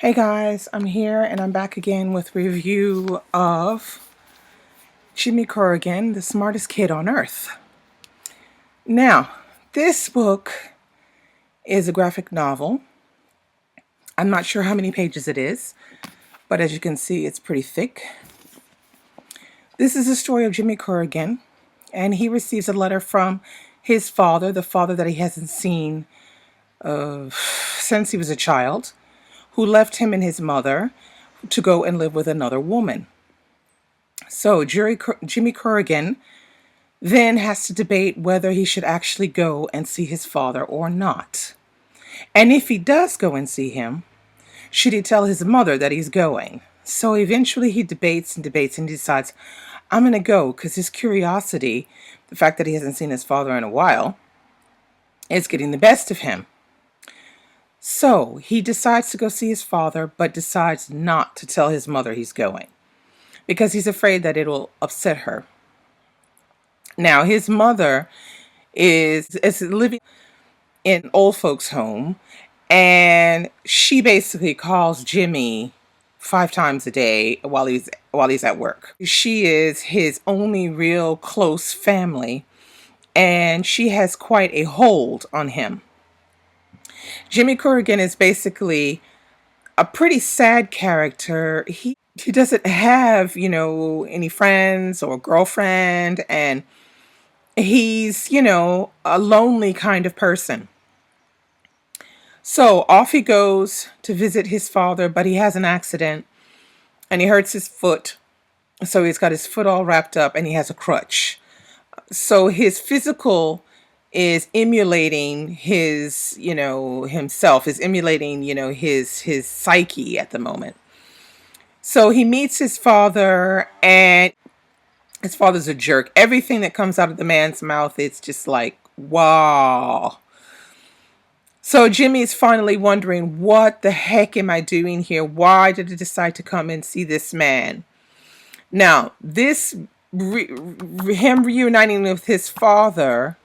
Hey guys, I'm here and I'm back again with review of Jimmy Corrigan, the smartest kid on earth. Now, this book is a graphic novel. I'm not sure how many pages it is, but as you can see, it's pretty thick. This is the story of Jimmy Corrigan, and he receives a letter from his father, the father that he hasn't seen since he was a child, who left him and his mother to go and live with another woman. So Jimmy Corrigan then has to debate whether he should actually go and see his father or not. And if he does go and see him, should he tell his mother that he's going? So eventually he debates and debates and decides, I'm going to go, because his curiosity, the fact that he hasn't seen his father in a while, is getting the best of him. So he decides to go see his father, but decides not to tell his mother he's going because he's afraid that it'll upset her. Now, his mother is living in an old folks' home, and she basically calls Jimmy 5 times a day while he's at work. She is his only real close family, and she has quite a hold on him. Jimmy Corrigan is basically a pretty sad character. He doesn't have, any friends or girlfriend, and he's, a lonely kind of person. So off he goes to visit his father, but he has an accident and he hurts his foot. So he's got his foot all wrapped up and he has a crutch. So his physical is emulating his, himself, is emulating, his psyche at the moment. So he meets his father, and his father's a jerk. Everything that comes out of the man's mouth, it's just like, wow. So Jimmy's finally wondering, what the heck am I doing here? Why did I decide to come and see this man? Now, him reuniting with his father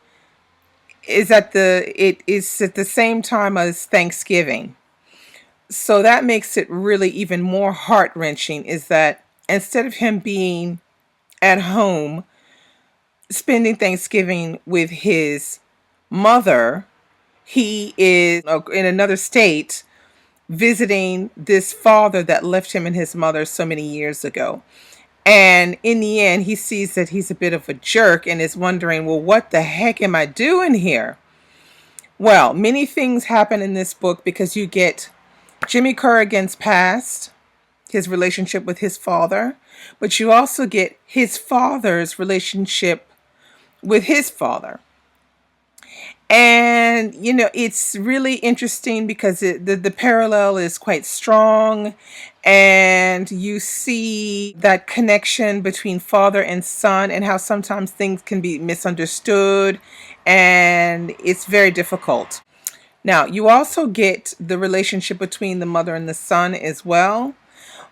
is at the same time as Thanksgiving. So that makes it really even more heart-wrenching, is that instead of him being at home spending Thanksgiving with his mother, he is in another state visiting this father that left him and his mother so many years ago. And in the end, he sees that he's a bit of a jerk and is wondering, well, what the heck am I doing here? Well, many things happen in this book because you get Jimmy Corrigan's past, his relationship with his father, but you also get his father's relationship with his father. And, it's really interesting because the parallel is quite strong, and you see that connection between father and son and how sometimes things can be misunderstood, and it's very difficult. Now, you also get the relationship between the mother and the son as well.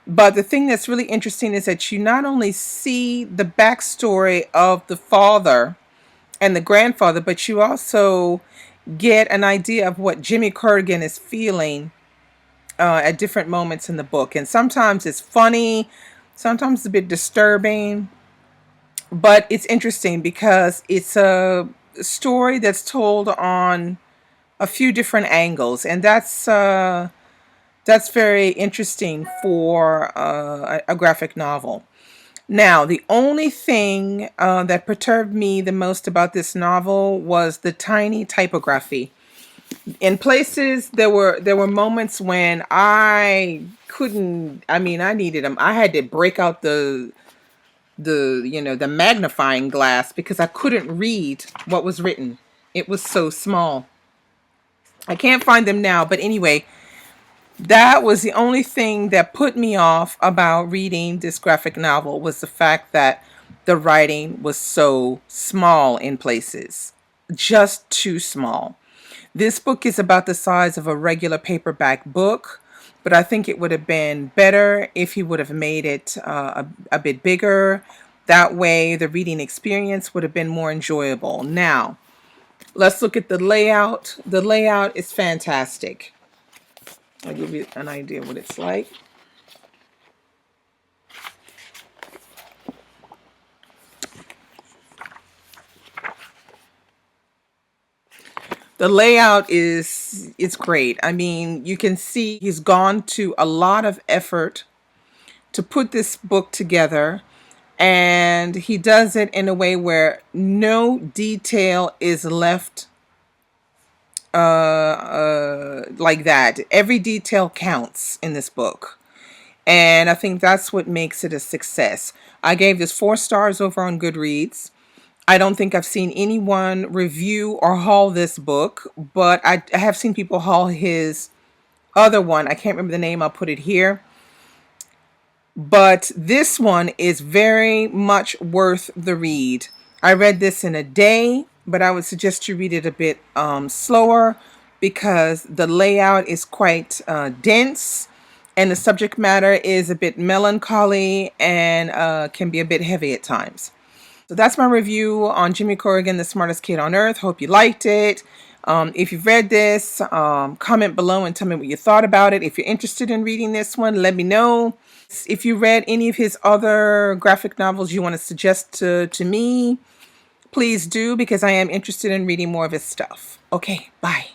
But the thing that's really interesting is that you not only see the backstory of the father and the grandfather, but you also get an idea of what Jimmy Corrigan is feeling at different moments in the book. And sometimes it's funny, sometimes it's a bit disturbing, but it's interesting because it's a story that's told on a few different angles, and that's very interesting for a graphic novel. Now, the only thing that perturbed me the most about this novel was the tiny typography. In places, there were moments when I couldn't. I needed them. I had to break out the magnifying glass because I couldn't read what was written. It was so small. I can't find them now, but anyway, that was the only thing that put me off about reading this graphic novel, was the fact that the writing was so small in places, just too small. This book is about the size of a regular paperback book, but I think it would have been better if he would have made it a bit bigger. That way, the reading experience would have been more enjoyable. Now, let's look at the layout. The layout is fantastic. I'll give you an idea what it's like. The layout it's great. I mean, you can see he's gone to a lot of effort to put this book together, and he does it in a way where no detail is left like that. Every detail counts in this book, and I think that's what makes it a success. I gave this 4 stars over on Goodreads. I don't think I've seen anyone review or haul this book, but I have seen people haul his other one. I can't remember the name. I'll put it here. But this one is very much worth the read. I read this in a day, but I would suggest you read it a bit slower because the layout is quite dense and the subject matter is a bit melancholy and can be a bit heavy at times. So that's my review on Jimmy Corrigan, The Smartest Kid on Earth. Hope you liked it. If you've read this, comment below and tell me what you thought about it. If you're interested in reading this one, let me know. If you read any of his other graphic novels you want to suggest to me, please do, because I am interested in reading more of his stuff. Okay, bye.